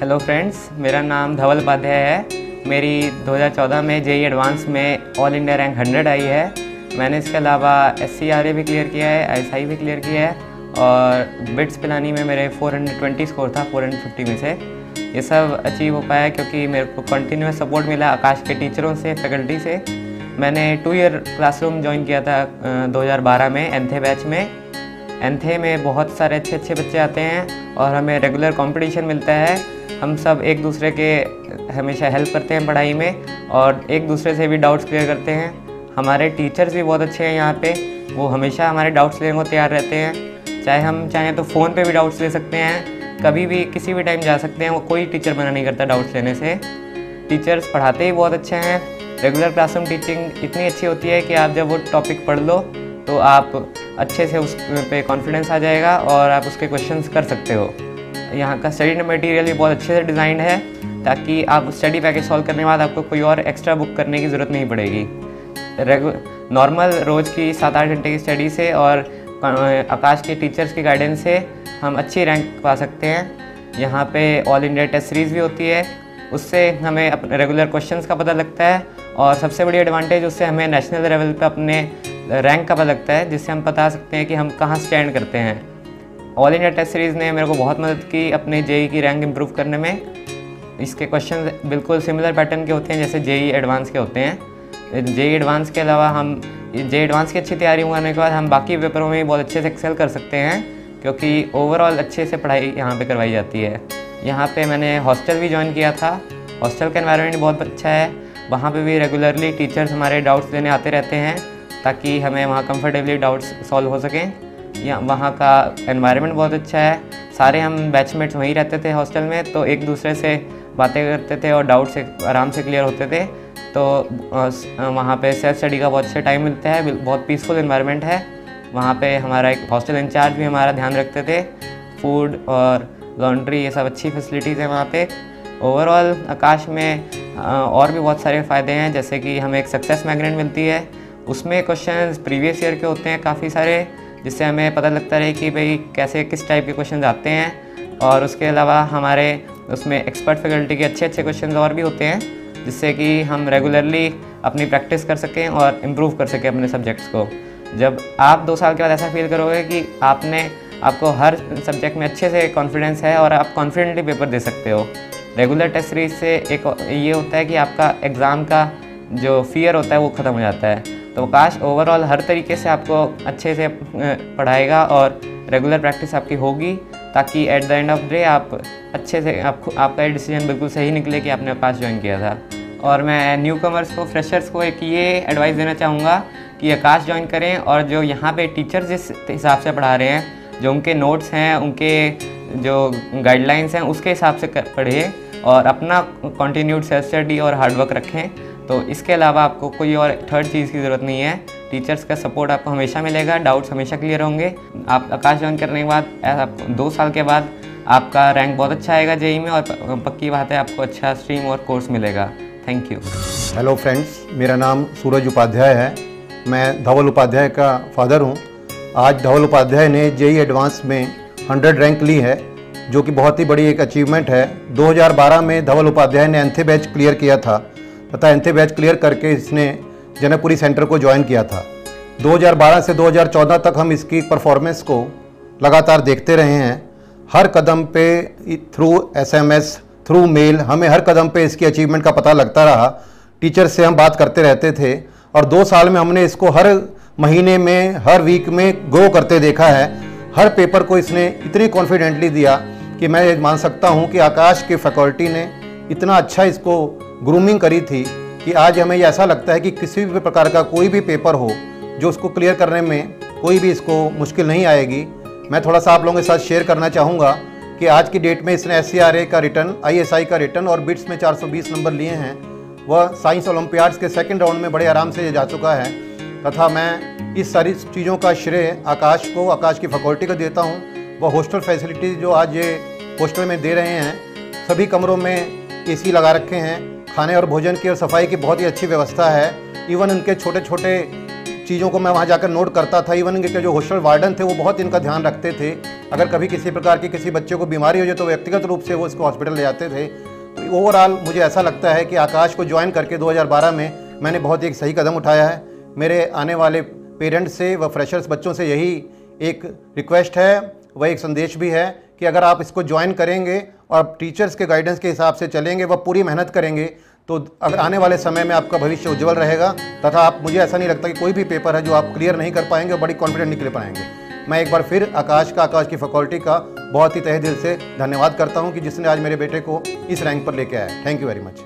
Hello friends, मेरा नाम धवल उपाध्याय है। मेरी 2014 में जेईई एडवांस में ऑल इंडिया रैंक 100 आई है। मैंने इसके अलावा SCRA भी क्लियर किया है, ISI भी क्लियर किया है और बिट्स पिलानी में मेरे 420 स्कोर था 450 में से। ये सब अचीव हो पाया क्योंकि मेरे को कंटिन्यूस सपोर्ट मिला आकाश के टीचरों से, फैकल्टी से। मैंने 2 ईयर क्लासरूम ज्वाइन किया था 2012 में एंथे बैच में। एंथे में बहुत सारे अच्छे बच्चे आते हैं और हमें रेगुलर कंपटीशन मिलता है। हम सब एक दूसरे के हमेशा हेल्प करते हैं पढ़ाई में और एक दूसरे से भी डाउट्स क्लियर करते हैं। हमारे टीचर्स भी बहुत अच्छे हैं यहाँ पे, वो हमेशा हमारे डाउट्स लेने को तैयार रहते हैं। चाहे हम चाहें तो फ़ोन पे भी डाउट्स ले सकते हैं, कभी भी किसी भी टाइम जा सकते हैं। वो कोई टीचर मना नहीं करता डाउट्स लेने से। टीचर्स पढ़ाते ही बहुत अच्छे हैं। रेगुलर क्लासरूम टीचिंग इतनी अच्छी होती है कि आप जब वो टॉपिक पढ़ लो तो आप अच्छे से उस पे कॉन्फिडेंस आ जाएगा और आप उसके क्वेश्चंस कर सकते हो। यहाँ का स्टडी मटेरियल भी बहुत अच्छे से डिज़ाइंड है ताकि आप स्टडी पैकेज सॉल्व करने के बाद आपको कोई और एक्स्ट्रा बुक करने की ज़रूरत नहीं पड़ेगी। नॉर्मल रोज़ की 7-8 घंटे की स्टडी से और आकाश के टीचर्स की गाइडेंस से हम अच्छी रैंक पा सकते हैं। यहाँ पे ऑल इंडिया टेस्ट सीरीज़ भी होती है, उससे हमें अपने रेगुलर क्वेश्चंस का पता लगता है और सबसे बड़ी एडवांटेज उससे हमें नेशनल लेवल पे अपने रैंक का पता लगता है, जिससे हम बता सकते हैं कि हम कहाँ स्टैंड करते हैं। ऑल इंडिया टेस्ट सीरीज़ ने मेरे को बहुत मदद की अपने जेईई की रैंक इम्प्रूव करने में। इसके क्वेश्चन बिल्कुल सिमिलर पैटर्न के होते हैं जैसे जेईई एडवांस के होते हैं। जेईई एडवांस के अलावा हम जेईई एडवांस की अच्छी तैयारी करने के बाद हम बाकी पेपरों में भी बहुत अच्छे से एक्सेल कर सकते हैं क्योंकि ओवरऑल अच्छे से पढ़ाई यहाँ पे करवाई जाती है। यहाँ पे मैंने हॉस्टल भी ज्वाइन किया था। हॉस्टल का एनवायरनमेंट बहुत अच्छा है। वहाँ पे भी रेगुलरली टीचर्स हमारे डाउट्स लेने आते रहते हैं ताकि हमें वहाँ कंफर्टेबली डाउट्स सॉल्व हो सकें। या वहाँ का एनवायरनमेंट बहुत अच्छा है। सारे हम बैचमेट्स वहीं रहते थे हॉस्टल में, तो एक दूसरे से बातें करते थे और डाउट से आराम से क्लियर होते थे। तो वहाँ पे सेल्फ स्टडी का बहुत अच्छा टाइम मिलता है। बहुत पीसफुल एनवायरनमेंट है। वहाँ पे हमारा एक हॉस्टल इंचार्ज भी हमारा ध्यान रखते थे। फूड और लॉन्ड्री ये सब अच्छी फैसिलिटीज़ हैं वहाँ पे। ओवरऑल आकाश में और भी बहुत सारे फ़ायदे हैं, जैसे कि हमें एक सक्सेस मैग्नेट मिलती है। उसमें क्वेश्चंस प्रीवियस ईयर के होते हैं काफ़ी सारे, जिससे हमें पता लगता रहे कि भाई कैसे किस टाइप के क्वेश्चन आते हैं। और उसके अलावा हमारे उसमें एक्सपर्ट फैकल्टी के अच्छे क्वेश्चन और भी होते हैं, जिससे कि हम रेगुलरली अपनी प्रैक्टिस कर सकें और इम्प्रूव कर सकें अपने सब्जेक्ट्स को। जब आप 2 साल के बाद ऐसा फील करोगे कि आपको हर सब्जेक्ट में अच्छे से कॉन्फिडेंस है और आप कॉन्फिडेंटली पेपर दे सकते हो। रेगुलर टेस्ट सीरीज से एक ये होता है कि आपका एग्ज़ाम का जो फियर होता है वो ख़त्म हो जाता है। तो आकाश ओवरऑल हर तरीके से आपको अच्छे से पढ़ाएगा और रेगुलर प्रैक्टिस आपकी होगी ताकि at the end of day आप अच्छे से आपका डिसीजन बिल्कुल सही निकले कि आपने आकाश ज्वाइन किया था। और मैं न्यू कमर्स को, फ्रेशर्स को एक ये एडवाइस देना चाहूँगा कि आकाश ज्वाइन करें और जो यहाँ पे टीचर जिस हिसाब से पढ़ा रहे हैं, जो उनके नोट्स हैं, उनके जो गाइडलाइंस हैं, उसके हिसाब से पढ़ें और अपना कंटिन्यूड सेल्फ स्टडी और हार्डवर्क रखें। तो इसके अलावा आपको कोई और थर्ड चीज़ की ज़रूरत नहीं है। टीचर्स का सपोर्ट आपको हमेशा मिलेगा, डाउट्स हमेशा क्लियर होंगे। आप आकाश ज्वाइन करने के बाद 2 साल के बाद आपका रैंक बहुत अच्छा आएगा जेईई में और पक्की बात है आपको अच्छा स्ट्रीम और कोर्स मिलेगा। Thank you. हेलो फ्रेंड्स, मेरा नाम सूरज उपाध्याय है। मैं धवल उपाध्याय का फादर हूँ। आज धवल उपाध्याय ने जेईई एडवांस में 100 रैंक ली है, जो कि बहुत ही बड़ी एक अचीवमेंट है। 2012 में धवल उपाध्याय ने एंथे बैच क्लियर किया था तथा एंथे बैच क्लियर करके इसने जनकपुरी सेंटर को ज्वाइन किया था। 2012 से 2014 तक हम इसकी परफॉर्मेंस को लगातार देखते रहे हैं। हर कदम पे थ्रू SMS, थ्रू मेल हमें हर कदम पे इसकी अचीवमेंट का पता लगता रहा। टीचर से हम बात करते रहते थे और 2 साल में हमने इसको हर महीने में, हर वीक में ग्रो करते देखा है। हर पेपर को इसने इतनी कॉन्फिडेंटली दिया कि मैं ये मान सकता हूँ कि आकाश के फैकल्टी ने इतना अच्छा इसको ग्रूमिंग करी थी कि आज हमें ऐसा लगता है कि किसी भी प्रकार का कोई भी पेपर हो जो उसको क्लियर करने में कोई भी इसको मुश्किल नहीं आएगी। मैं थोड़ा सा आप लोगों के साथ शेयर करना चाहूँगा कि आज की डेट में इसने SCRA का रिटर्न, ISI का रिटर्न और बिट्स में 420 नंबर लिए हैं। वह साइंस ओलंपियाड्स के 2nd राउंड में बड़े आराम से जा चुका है तथा मैं इस सारी चीज़ों का श्रेय आकाश को, आकाश की फैकल्टी को देता हूँ। वह हॉस्टल फैसिलिटीज़ जो आज ये हॉस्टल में दे रहे हैं, सभी कमरों में AC लगा रखे हैं, खाने और भोजन की और सफाई की बहुत ही अच्छी व्यवस्था है। इवन उनके छोटे छोटे चीज़ों को मैं वहाँ जाकर नोट करता था। इवन इनके जो हॉस्टल वार्डन थे वो बहुत इनका ध्यान रखते थे। अगर कभी किसी प्रकार की किसी बच्चे को बीमारी हो जाए तो व्यक्तिगत रूप से वो इसको हॉस्पिटल ले जाते थे। तो ओवरऑल मुझे ऐसा लगता है कि आकाश को ज्वाइन करके 2012 में मैंने बहुत ही एक सही कदम उठाया है। मेरे आने वाले पेरेंट्स से व फ्रेशर्स बच्चों से यही एक रिक्वेस्ट है, वह एक संदेश भी है कि अगर आप इसको ज्वाइन करेंगे और टीचर्स के गाइडेंस के हिसाब से चलेंगे व पूरी मेहनत करेंगे तो अगर आने वाले समय में आपका भविष्य उज्जवल रहेगा तथा आप, मुझे ऐसा नहीं लगता कि कोई भी पेपर है जो आप क्लियर नहीं कर पाएंगे और बड़ी कॉन्फिडेंट निकल पाएंगे। मैं एक बार फिर आकाश की फैकल्टी का बहुत ही तहे दिल से धन्यवाद करता हूं कि जिसने आज मेरे बेटे को इस रैंक पर लेके आया। Thank you very much.